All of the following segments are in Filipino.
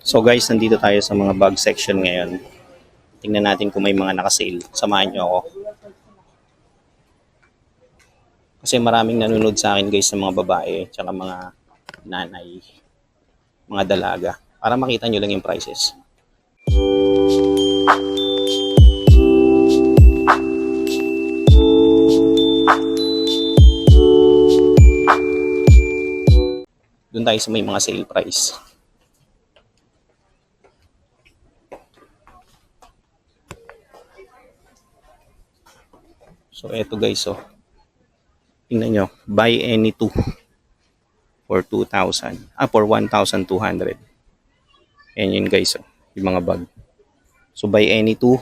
So guys, nandito tayo sa mga bag section ngayon. Tingnan natin kung may mga naka-sale. Samahan nyo ako. Kasi maraming nanonood sa akin guys ng mga babae, tsaka mga nanay, mga dalaga. Para makita nyo lang yung prices. Doon tayo sa may mga sale price. So eto guys, oh. Tingnan nyo, buy any two for 2,000. For 1,200. Ayan yun guys, oh. Yung mga bag. So buy any two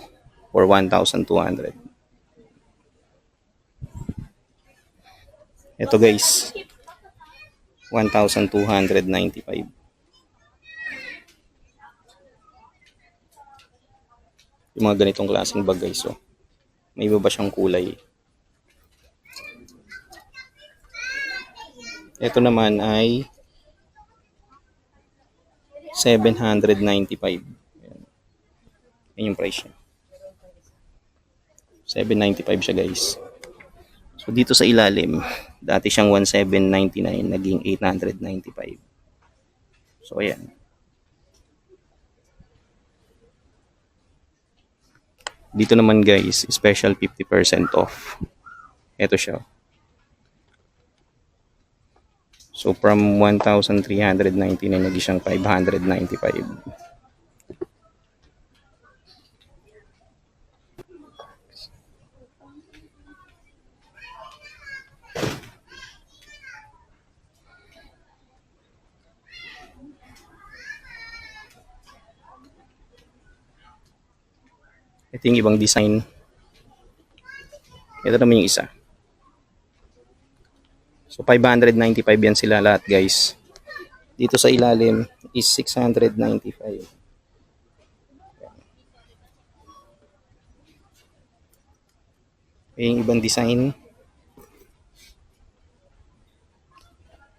for 1,200. Ito guys, 1,295. Yung mga ganitong klaseng bag guys, oh. May iba ba siyang kulay? Ito naman ay 795. Yan yung price niya. 795 siya guys. So dito sa ilalim, dati siyang 1,799, naging 895. So ayan. Dito naman guys, special 50% off. Ito siya. So from 1,399 naging siyang 595. Ito yung ibang design. Ito naman yung isa. So 595 yan sila lahat guys. Dito sa ilalim is 695. Yung ibang design.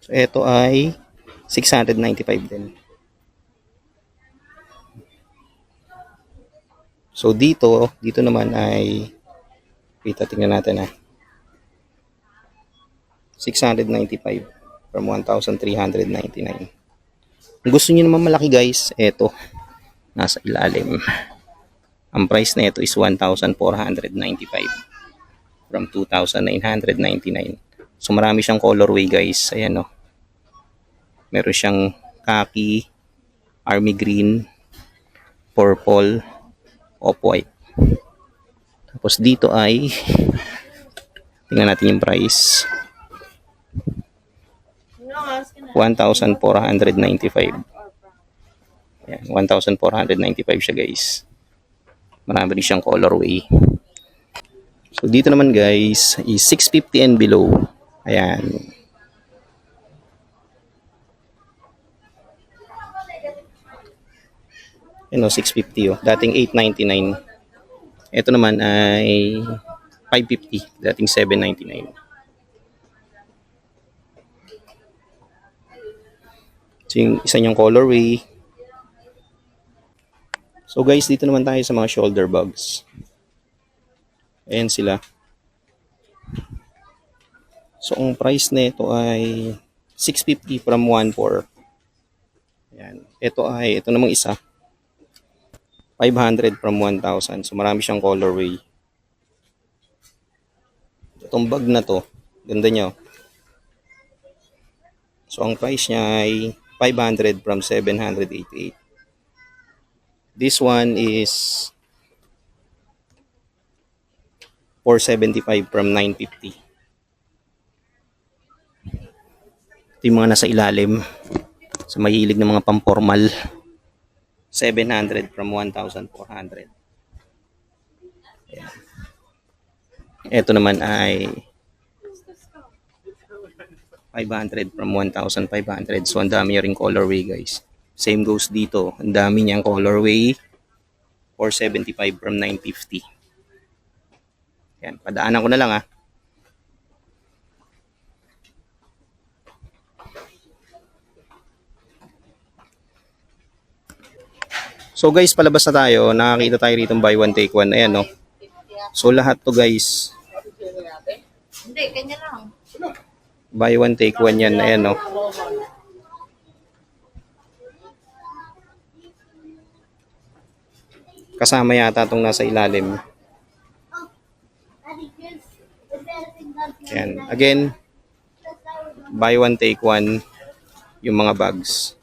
So ito ay 695 din. So dito naman ay tingnan natin 695 from 1,399. Kung gusto niyo naman malaki guys, ito nasa ilalim. Ang price na ito is 1,495 from 2,999. So marami siyang colorway guys. Ayan oh. Meron siyang khaki, army green, purple, off-white. Tapos dito ay tingnan natin yung price. 1,495. Ayan, 1,495 siya guys. Marami rin siyang colorway. So dito naman guys is 650 and below. Ayan. Ano, 650 oh. Dating 899. Ito naman ay 550. Dating 799. So yung isa niyang colorway. So guys, dito naman tayo sa mga shoulder bags. Ayan sila. So ang price nito ay 650 from 1,400. Ayan. Ito namang isa. 500 from 1,000. So marami siyang colorway. Itong bag na to, ganda niya. So ang price niya ay 500 from 788. This one is 475 from 950. Ito yung mga nasa ilalim. Sa mahilig ng mga pampormal. 700 from 1,400. Ayan. Ito naman ay 500 from 1,500. So ang dami ring colorway guys. Same goes dito. Ang dami niyang colorway. 475 from 950. Yan, padaanan ko na lang So guys, palabas na tayo. Nakakita tayo rito buy one take one. Ayan, no? So lahat to guys. Hindi, kanya lang. Buy one take one yan. Ayan, no? Kasama yata itong nasa ilalim. Ayan. Again, buy one take one yung mga bags.